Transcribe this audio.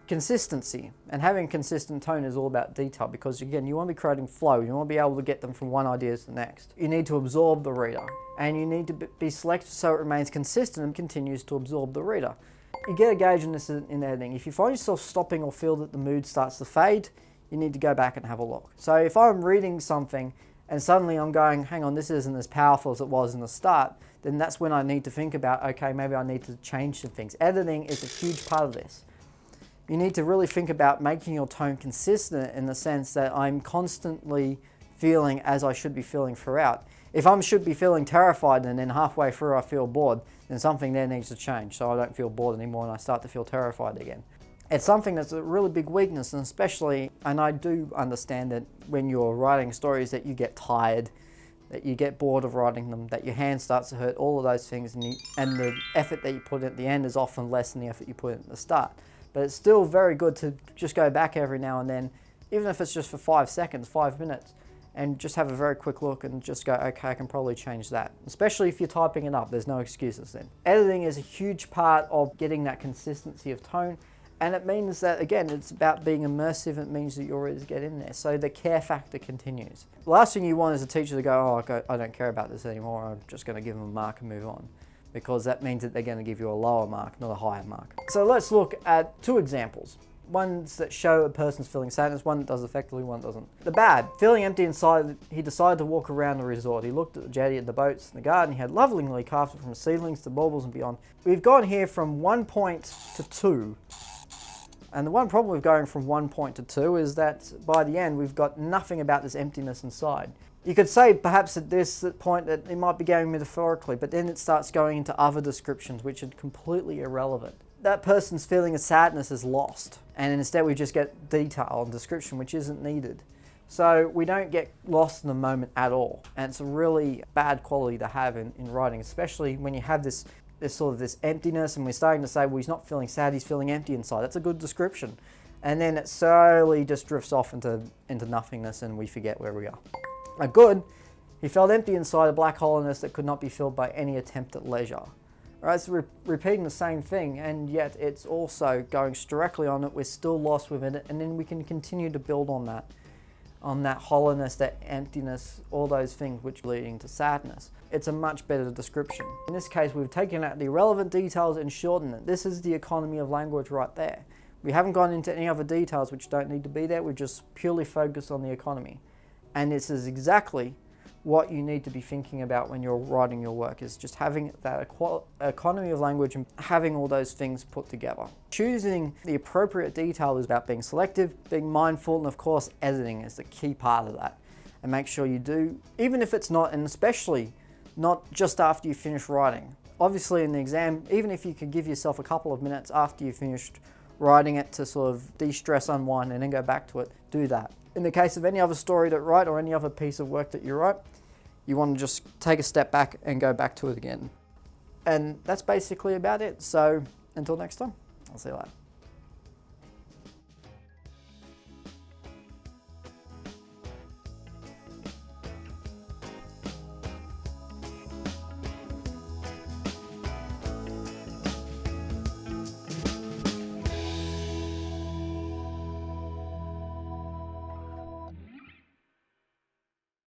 Consistency, and having consistent tone is all about detail, because again, you want to be creating flow, you want to be able to get them from one idea to the next. You need to absorb the reader, and you need to be selective so it remains consistent and continues to absorb the reader. You get a gauge on this in editing. If you find yourself stopping or feel that the mood starts to fade, you need to go back and have a look. So if I'm reading something and suddenly I'm going, hang on, this isn't as powerful as it was in the start, then that's when I need to think about, okay, maybe I need to change some things. Editing is a huge part of this. You need to really think about making your tone consistent in the sense that I'm constantly feeling as I should be feeling throughout. If I should be feeling terrified and then halfway through I feel bored, then something there needs to change so I don't feel bored anymore and I start to feel terrified again. It's something that's a really big weakness, and especially, and I do understand that when you're writing stories that you get tired, that you get bored of writing them, that your hand starts to hurt, all of those things, and the effort that you put in at the end is often less than the effort you put in at the start. But it's still very good to just go back every now and then, even if it's just for 5 seconds, 5 minutes, and just have a very quick look and just go, okay, I can probably change that. Especially if you're typing it up, there's no excuses then. Editing is a huge part of getting that consistency of tone, and it means that, again, it's about being immersive. It means that your readers get in there, so the care factor continues. The last thing you want is a teacher to go, oh, I don't care about this anymore, I'm just going to give them a mark and move on, because that means that they're going to give you a lower mark, not a higher mark. So let's look at 2 examples. Ones that show a person's feeling sadness, one that does effectively, one doesn't. The bad, feeling empty inside, he decided to walk around the resort. He looked at the jetty, at the boats, and the garden. He had lovingly crafted from seedlings to baubles and beyond. We've gone here from 1 point to 2. And the one problem with going from 1 point to 2 is that by the end, we've got nothing about this emptiness inside. You could say perhaps at this point that it might be going metaphorically, but then it starts going into other descriptions which are completely irrelevant. That person's feeling of sadness is lost, and instead we just get detail and description which isn't needed. So we don't get lost in the moment at all, and it's a really bad quality to have in writing, especially when you have this sort of this emptiness and we're starting to say, well, he's not feeling sad, he's feeling empty inside. That's a good description. And then it slowly just drifts off into nothingness and we forget where we are. A good, he felt empty inside, a black hollowness that could not be filled by any attempt at leisure. All right, so repeating the same thing, and yet it's also going directly on it. We're still lost within it, and then we can continue to build on that hollowness, that emptiness, all those things which are leading to sadness. It's a much better description. In this case, we've taken out the irrelevant details and shortened it. This is the economy of language right there. We haven't gone into any other details which don't need to be there. We've just purely focused on the economy. And this is exactly what you need to be thinking about when you're writing your work, is just having that economy of language and having all those things put together. Choosing the appropriate detail is about being selective, being mindful, and of course editing is the key part of that. And make sure you do, even if it's not, and especially not just after you finish writing. Obviously in the exam, even if you could give yourself a couple of minutes after you finished writing it to sort of de-stress, unwind, and then go back to it, do that. In the case of any other story that you write or any other piece of work that you write, you want to just take a step back and go back to it again. And that's basically about it. So until next time, I'll see you later.